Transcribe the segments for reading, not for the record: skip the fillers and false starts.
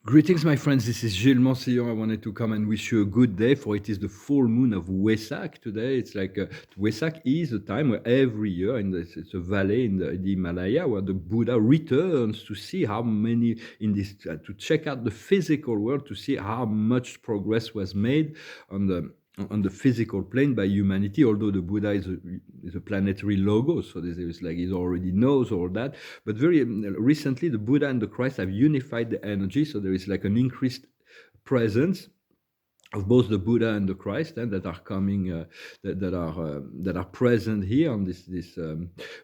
Greetings, my friends. This is Gilles Mansillon. I wanted to come and wish you a good day, for it is the full moon of Wesak today. It's like Wesak is a time where every year it's a valley in the Himalaya where the Buddha returns to see how many in this to check out the physical world to see how much progress was made on the physical plane by humanity. Although the Buddha is a planetary logo, so there's like he already knows all that, but very recently, the Buddha and the Christ have unified the energy, so there is like an increased presence of both the Buddha and the Christ, and that are coming, that are present here on this.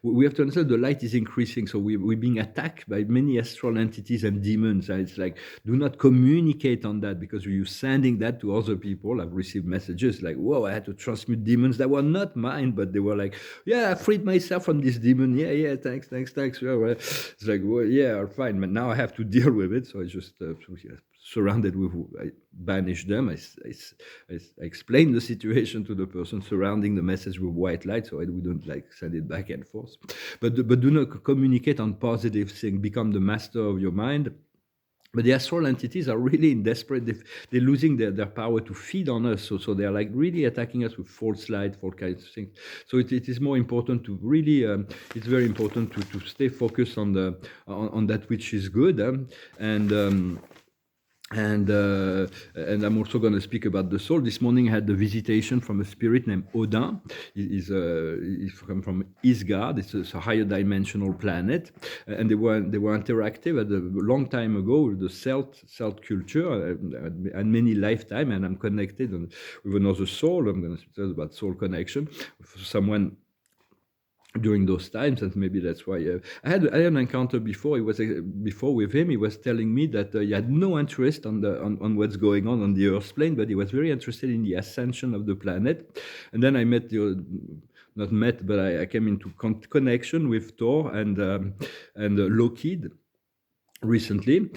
We have to understand the light is increasing, so we're being attacked by many astral entities and demons. And it's like, do not communicate on that, because you're sending that to other people. I've received messages like, "Whoa, I had to transmute demons that were not mine, but they were like, yeah, I freed myself from this demon. Yeah, yeah, thanks. Yeah, well, it's like, well, yeah, fine, but now I have to deal with it. So I just surrounded with, I banish them. I explain the situation to the person surrounding the message with white light, so we don't like send it back and forth. But do not communicate on positive things. Become the master of your mind. But the astral entities are really in desperate. They're losing their power to feed on us. So they're like really attacking us with false light, false kinds of things. So it is more important to really. It's very important to stay focused on on that which is good, and. And I'm also going to speak about the soul. This morning I had the visitation from a spirit named Odin. He's from Isgard. It's a higher dimensional planet, and they were interactive at a long time ago with the Celt culture and many lifetime. And I'm connected with another soul. I'm going to speak about soul connection with someone during those times, and maybe that's why I had an encounter before. He was before with him. He was telling me that he had no interest on what's going on the Earth plane, but he was very interested in the ascension of the planet. And then I met the. Not met, but I came into connection with Thor and Loki recently.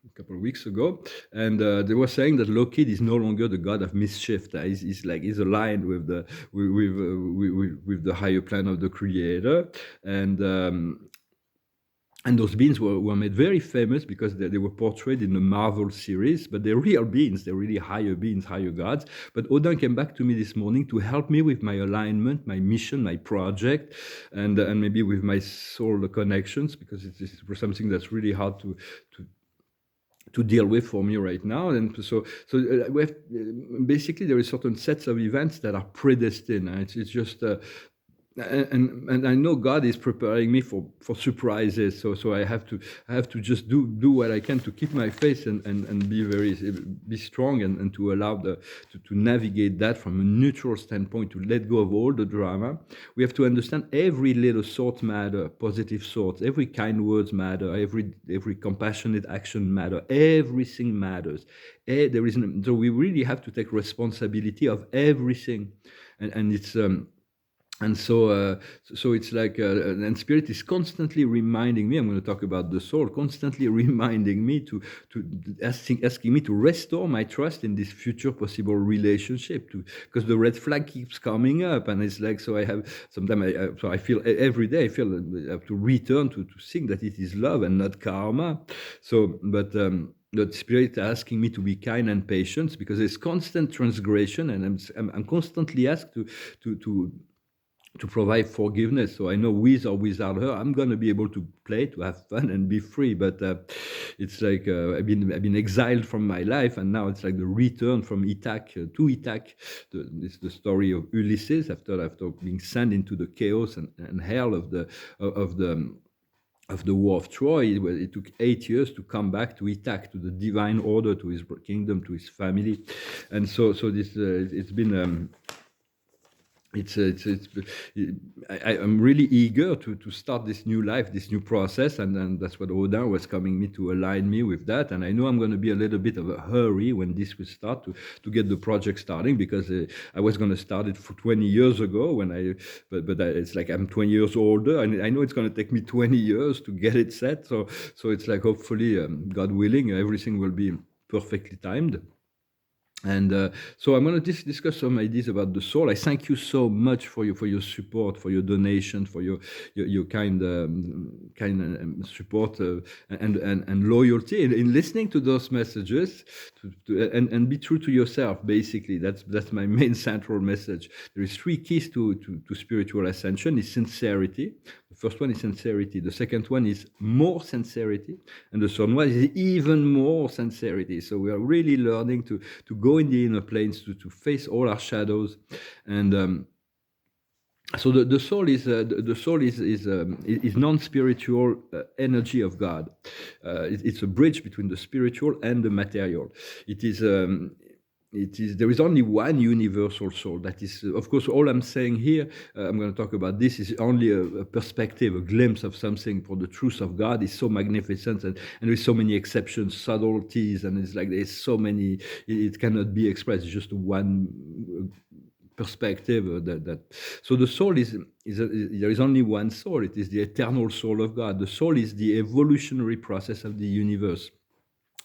A couple of weeks ago, and they were saying that Loki is no longer the god of mischief. He's aligned with with the higher plan of the creator, and those beings were made very famous because they were portrayed in the Marvel series, but they're real beings. They're really higher beings, higher gods. But Odin came back to me this morning to help me with my alignment, my mission, my project, and maybe with my soul connections, because it's something that's really hard to deal with for me right now. And so we have, basically there is certain sets of events that are predestined. It's just and I know God is preparing me for surprises. So I have to just do what I can to keep my faith and be strong, and to allow to navigate that from a neutral standpoint, to let go of all the drama. We have to understand every little thought matter, positive thoughts, every kind words matter, every compassionate action matter, everything matters. So we really have to take responsibility of everything, and it's so it's like, and spirit is constantly reminding me. I'm going to talk about the soul, constantly reminding me to asking me to restore my trust in this future possible relationship, because the red flag keeps coming up, and it's like, so I have sometimes so I feel every day I feel I have to return to think that it is love and not karma. So the spirit asking me to be kind and patient, because there's constant transgression, and I'm constantly asked to provide forgiveness. So I know with or without her, I'm going to be able to play, to have fun, and be free. But it's like I've been exiled from my life, and now it's like the return from Ithaca to Ithaca. It's the story of Ulysses after being sent into the chaos and hell of the War of Troy. It took 8 years to come back to Ithaca, to the divine order, to his kingdom, to his family, and so this it's been. I'm really eager to start this new life, this new process, and that's what Odin was coming me to align me with that. And I know I'm going to be a little bit of a hurry when this will start to get the project starting, because I was going to start it for 20 years ago but it's like I'm 20 years older, and I know it's going to take me 20 years to get it set. So it's like, hopefully, God willing, everything will be perfectly timed. And so I'm going to discuss some ideas about the soul. I thank you so much for your support, for your donation, for your kind support and loyalty in listening to those messages, and be true to yourself. Basically, that's my main central message. There is three keys to spiritual ascension: is sincerity. The first one is sincerity. The second one is more sincerity, and the third one is even more sincerity. So we are really learning to go in the inner planes, to face all our shadows. And so the soul is non-spiritual energy of God. It's a bridge between the spiritual and the material. There is only one universal soul. That is, of course, all I'm saying here, I'm going to talk about this, is only a perspective, a glimpse of something. For the truth of God is so magnificent, and with so many exceptions, subtleties, and it's like there's so many, it cannot be expressed. It's just one perspective that. So the soul there is only one soul. It is the eternal soul of God. The soul is the evolutionary process of the universe.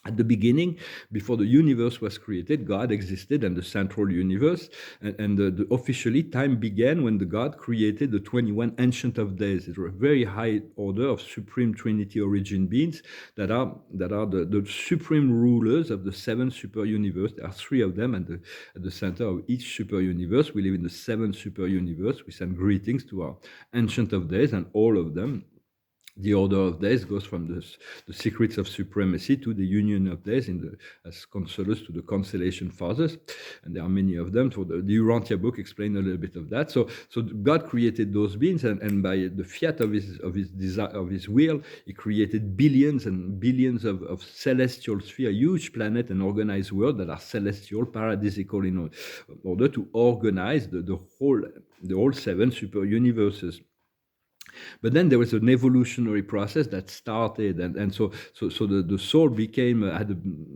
At the beginning, before the universe was created, God existed and the central universe. And officially, time began when the God created the 21 Ancient of Days. It's a very high order of Supreme Trinity origin beings that are the supreme rulers of the seven super universe. There are three of them, and at the center of each super universe, we live in the seventh super universe. We send greetings to our Ancient of Days, and all of them. The order of days goes from the secrets of supremacy to the union of days as counselors to the constellation fathers, and there are many of them. So the Urantia book explains a little bit of that. So God created those beings, and by the fiat of his desire, of his will, he created billions and billions of celestial sphere, huge planet and organized world that are celestial, paradisical, in order to organize the whole seven super universes. But then there was an evolutionary process that started, and so the soul became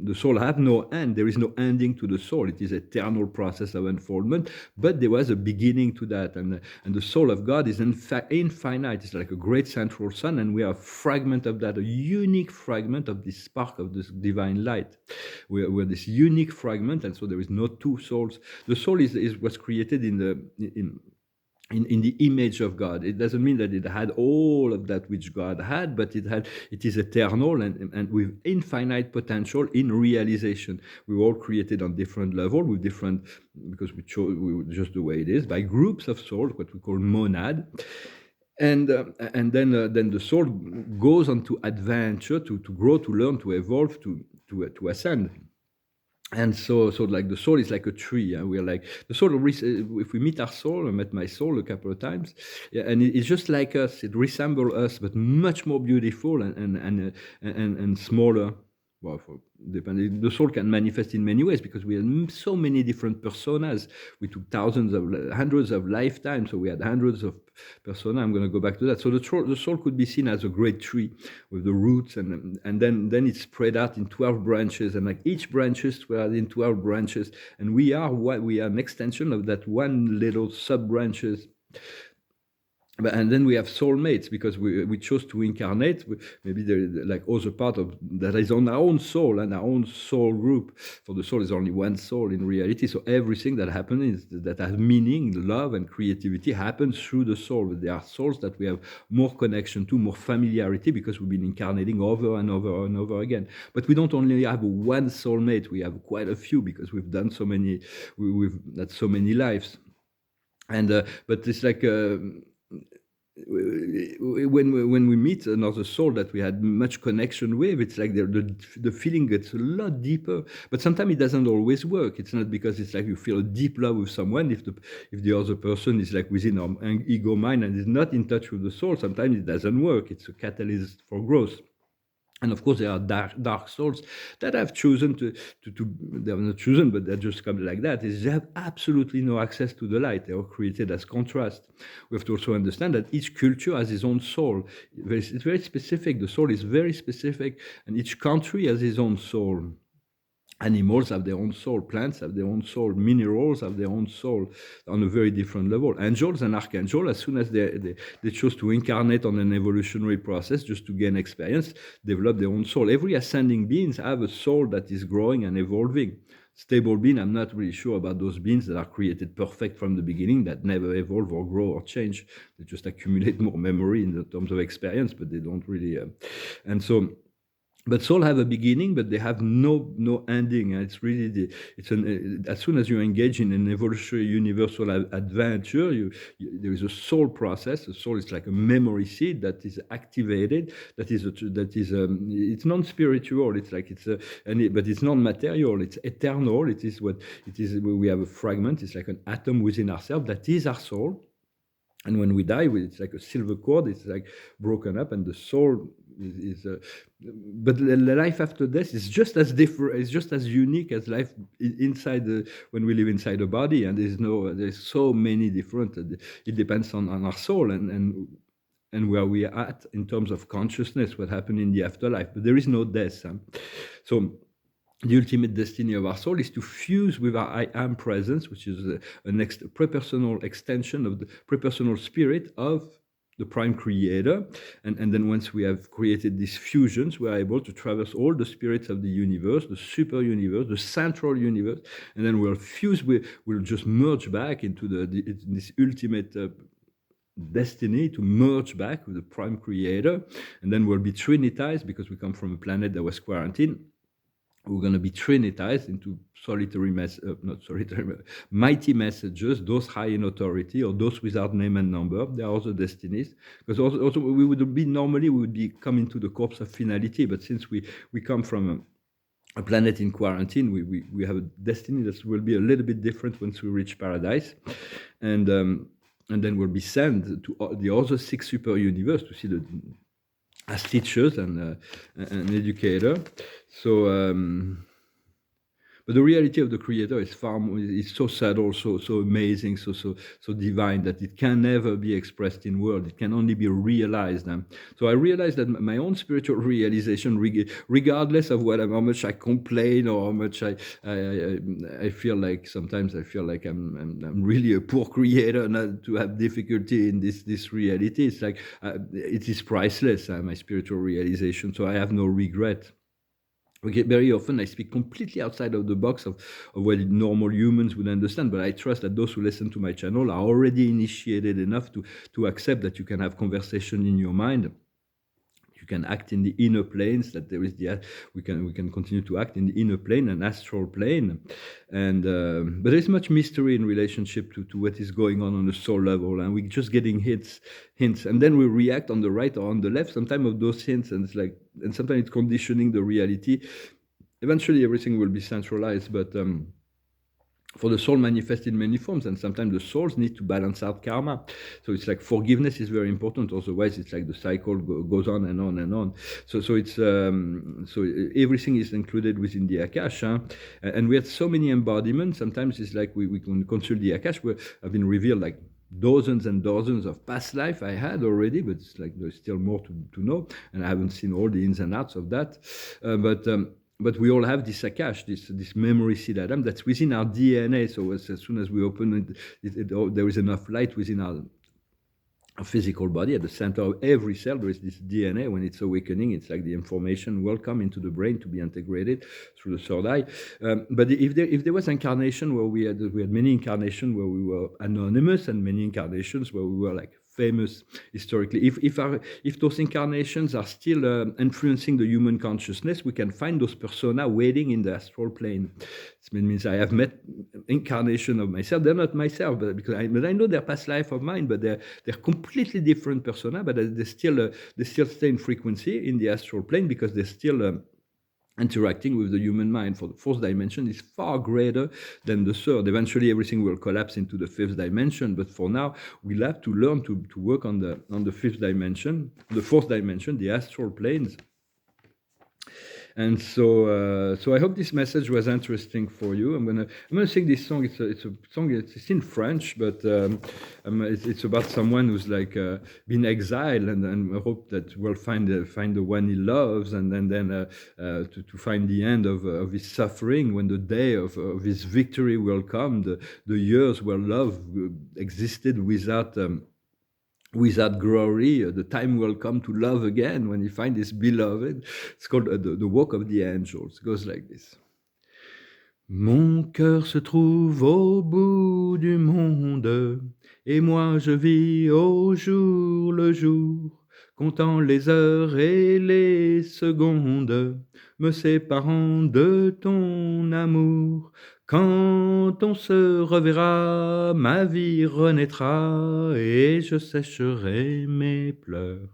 the soul had no end. There is no ending to the soul. It is an eternal process of unfoldment. But there was a beginning to that, and the soul of God is in fact infinite. It's like a great central sun, and we are a fragment of that, a unique fragment of this spark of this divine light. We're this unique fragment, and so there is no two souls. The soul was created in the image of God. It doesn't mean that it had all of that which God had, but it is eternal and with infinite potential in realization. We were all created on different level with different, because we just the way it is, by groups of souls, what we call monad. And then the soul goes on to adventure, to grow, to learn, to evolve, to ascend. And so like the soul is like a tree. We're like the soul. If we meet our soul, I met my soul a couple of times, yeah, and it's just like us. It resembles us, but much more beautiful and smaller. Well, depending, the soul can manifest in many ways because we have so many different personas. We took hundreds of lifetimes, so we had hundreds of persona. I'm going to go back to that. So the soul could be seen as a great tree with the roots, and then it's spread out in 12 branches, and like each branch is spread in 12 branches, and we are an extension of that one little sub branches. And then we have soulmates because we chose to incarnate. Maybe like other part of that is on our own soul and our own soul group. For the soul is only one soul in reality. So everything that happens that has meaning, love, and creativity happens through the soul. But there are souls that we have more connection to, more familiarity, because we've been incarnating over and over and over again. But we don't only have one soulmate. We have quite a few because we've done so many. We've had so many lives. And but it's like. When we meet another soul that we had much connection with, it's like the feeling gets a lot deeper. But sometimes it doesn't always work. It's not because it's like you feel a deep love with someone if the other person is like within our ego mind and is not in touch with the soul. Sometimes it doesn't work. It's a catalyst for growth. And of course, there are dark souls that have chosen they have not chosen, but they just come like that. They have absolutely no access to the light. They are created as contrast. We have to also understand that each culture has its own soul. It's very specific. The soul is very specific, and each country has its own soul. Animals have their own soul, plants have their own soul, minerals have their own soul on a very different level. Angels and archangels, as soon as they chose to incarnate on an evolutionary process just to gain experience, develop their own soul. Every ascending beings have a soul that is growing and evolving. stable being. I'm not really sure about those beings that are created perfect from the beginning, that never evolve or grow or change. They just accumulate more memory in the terms of experience, but they don't really. And so, but soul have a beginning, but they have no ending. And it's really as soon as you engage in an evolutionary universal adventure, there is a soul process. The soul is like a memory seed that is activated. It's non-spiritual. It's like but it's non-material. It's eternal. It is what it is. We have a fragment. It's like an atom within ourselves that is our soul. And when we die, it's like a silver cord. It's like broken up, and the soul is. But the life after death is just as different. It's just as unique as life inside when we live inside the body. And there's so many different. It depends on our soul and where we are at in terms of consciousness, what happened in the afterlife. But there is no death. So the ultimate destiny of our soul is to fuse with our I am presence, which is a next prepersonal extension of the prepersonal spirit of the prime creator. And then once we have created these fusions, we are able to traverse all the spirits of the universe, the super universe, the central universe, and then we'll fuse, we'll just merge back into this ultimate destiny to merge back with the prime creator. And then we'll be trinitized because we come from a planet that was quarantined. We're going to be trinitized into mighty messages, those high in authority or those without name and number. There are also destinies. Because also we would be coming to the corpse of finality, but since we come from a planet in quarantine, we have a destiny that will be a little bit different once we reach paradise. And then we'll be sent to the other 6 super universe to see as teachers and an educator. So, but the reality of the creator is is so subtle, so amazing, so divine that it can never be expressed in words. It can only be realized. So I realized that my own spiritual realization, regardless of how much I complain or how much I feel like sometimes I feel like I'm really a poor creator, not to have difficulty in this reality. It's like it is priceless. My spiritual realization. So I have no regret. Okay, very often I speak completely outside of the box of what normal humans would understand, but I trust that those who listen to my channel are already initiated enough to accept that you can have conversation in your mind. You can act in the inner planes, that there is we can continue to act in the inner plane and astral plane. And but there's much mystery in relationship to what is going on the soul level, and we're just getting hints, and then we react on the right or on the left sometimes of those hints, and sometimes it's conditioning the reality. Eventually everything will be centralized, but for the soul manifests in many forms, and sometimes the souls need to balance out karma. So it's like forgiveness is very important. Otherwise, it's like the cycle goes on and on and on. So it's so everything is included within the Akasha, and we had so many embodiments. Sometimes it's like we can consult the Akasha, where I've been revealed like dozens and dozens of past life I had already, but it's like there's still more to know, and I haven't seen all the ins and outs of that. But we all have this Akash, this memory seed atom that's within our DNA. So as soon as we open it, there is enough light within our physical body. At the center of every cell, there is this DNA. When it's awakening, it's like the information will come into the brain to be integrated through the third eye. But if there was incarnation where we had many incarnations where we were anonymous, and many incarnations where we were like famous historically. If those incarnations are still influencing the human consciousness, we can find those persona waiting in the astral plane. It means I have met incarnation of myself. They're not myself, but I know they're past life of mine, but they're completely different persona. But they still stay in frequency in the astral plane because they're still interacting with the human mind. For the fourth dimension is far greater than the third. Eventually everything will collapse into the fifth dimension, but for now we'll have to learn to work on the fifth dimension, the fourth dimension, the astral planes. And so I hope this message was interesting for you. I'm gonna sing this song. It's a song. It's in French, but it's about someone who's like been exiled, and I hope that we'll find the one he loves, and then to find the end of his suffering, when the day of his victory will come. The years where love existed without glory, the time will come to love again when you find his beloved. It's called the Walk of the Angels. It goes like this. Mon cœur se trouve au bout du monde, et moi je vis au jour le jour, comptant les heures et les secondes, me séparant de ton amour. Quand on se reverra, ma vie renaîtra, et je sécherai mes pleurs.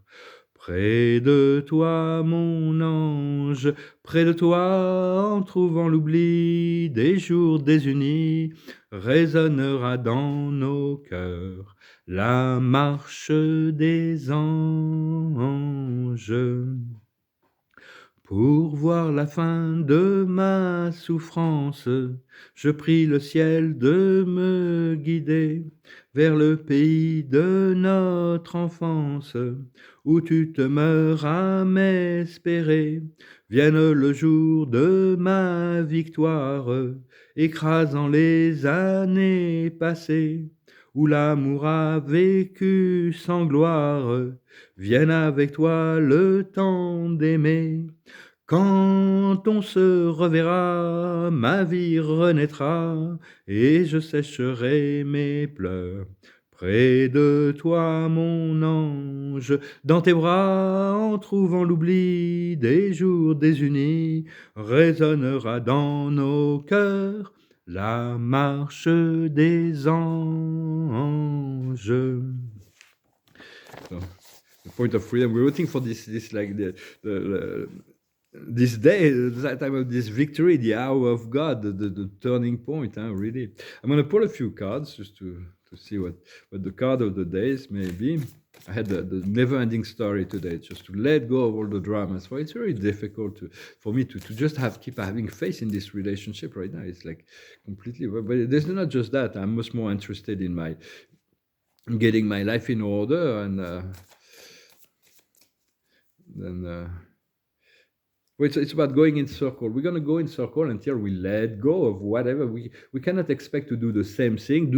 Près de toi, mon ange, près de toi, en trouvant l'oubli des jours désunis, résonnera dans nos cœurs la marche des anges. Pour voir la fin de ma souffrance, je prie le ciel de me guider vers le pays de notre enfance, où tu te meurs à m'espérer. Vienne le jour de ma victoire, écrasant les années passées, où l'amour a vécu sans gloire. Vienne avec toi le temps d'aimer. Quand on se reverra, ma vie renaîtra, et je sécherai mes pleurs. Près de toi, mon ange, dans tes bras, en trouvant l'oubli des jours désunis, résonnera dans nos cœurs la marche des anges. So, the point of freedom. We're waiting for this like the this day, that time of this victory, the hour of God, the turning point. Really, I'm gonna pull a few cards just to see what the card of the days may be. I had the never-ending story today, just to let go of all the dramas. So it's very difficult for me to just keep having faith in this relationship right now. It's like completely, but there's not just that. I'm much more interested in getting my life in order and then. Well, it's about going in circle. We're going to go in circle until we let go of whatever. We cannot expect to do the same thing,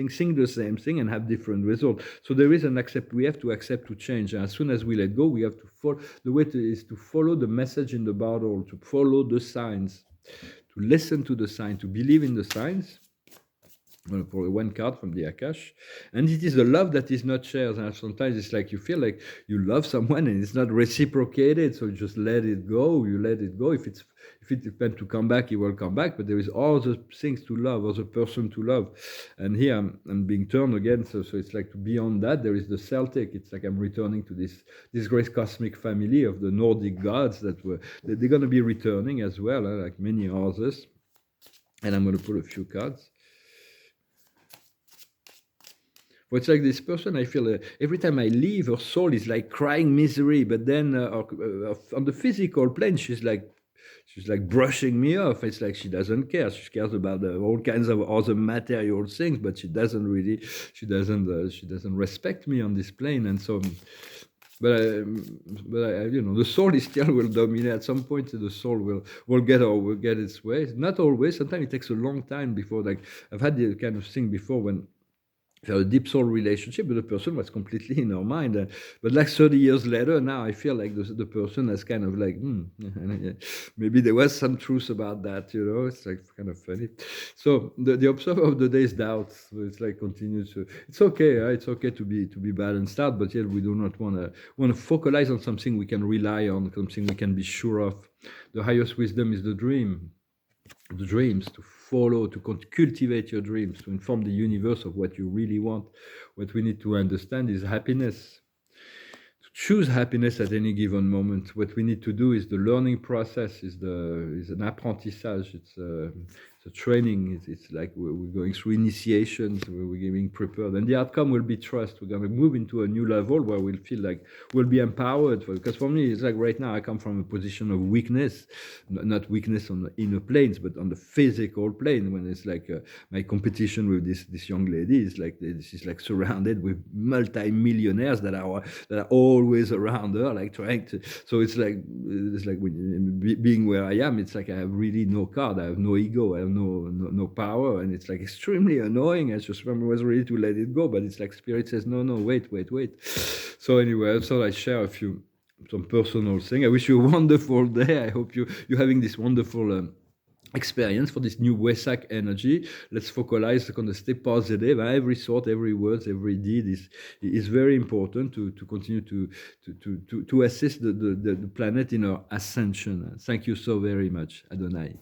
sing the same thing, and have different results. So there is an accept. We have to accept to change. And as soon as we let go, we have to follow. The way is to follow the message in the bottle, to follow the signs, to listen to the sign, to believe in the signs. I'm going to pull one card from the Akash. And it is the love that is not shared. And sometimes it's like you feel like you love someone and it's not reciprocated. So you just let it go. You let it go. If it's meant to come back, it will come back. But there is other things to love, other person to love. And here I'm being turned again. So it's like to beyond that, there is the Celtic. It's like I'm returning to this great cosmic family of the Nordic gods they're going to be returning as well, like many others. And I'm going to pull a few cards. Well, it's like this person, I feel every time I leave, her soul is like crying misery. But then on the physical plane, she's like brushing me off. It's like she doesn't care. She cares about all kinds of other material things, but she doesn't respect me on this plane. And so, but the soul is still will dominate. At some point, the soul will get its way. Not always. Sometimes it takes a long time before. Like I've had the kind of thing before when a deep soul relationship, but the person was completely in her mind. But like 30 years later, now I feel like the person has kind of like, maybe there was some truth about that, it's like kind of funny. So the observer of the day is doubt. So it's like continues. It's okay. It's okay to be balanced out, but yet we do not want to focalize on something we can rely on, something we can be sure of. The highest wisdom is the dreams, to follow, to cultivate your dreams, to inform the universe of what you really want. What we need to understand is happiness. To choose happiness at any given moment. What we need to do is the learning process, is an apprentissage. It's a training. It's like we're going through initiations, where we're getting prepared, and the outcome will be trust. We're going to move into a new level where we'll feel like we'll be empowered. Because for me, it's like right now I come from a position of weakness, not weakness on the inner planes, but on the physical plane. When it's like my competition with this young lady is like she's like surrounded with multi-millionaires that are always around her, like trying to. So it's like being where I am. It's like I have really no card. I have no ego. I have no power, and it's like extremely annoying. I just remember I was ready to let it go, but it's like spirit says no, wait. So anyway, so I share some personal thing. I wish you a wonderful day. I hope you're having this wonderful experience, for this new Wesak energy. Let's focalize on the stay positive. Every thought, every word, every deed is very important to continue to assist the planet in our ascension. Thank you so very much, Adonai.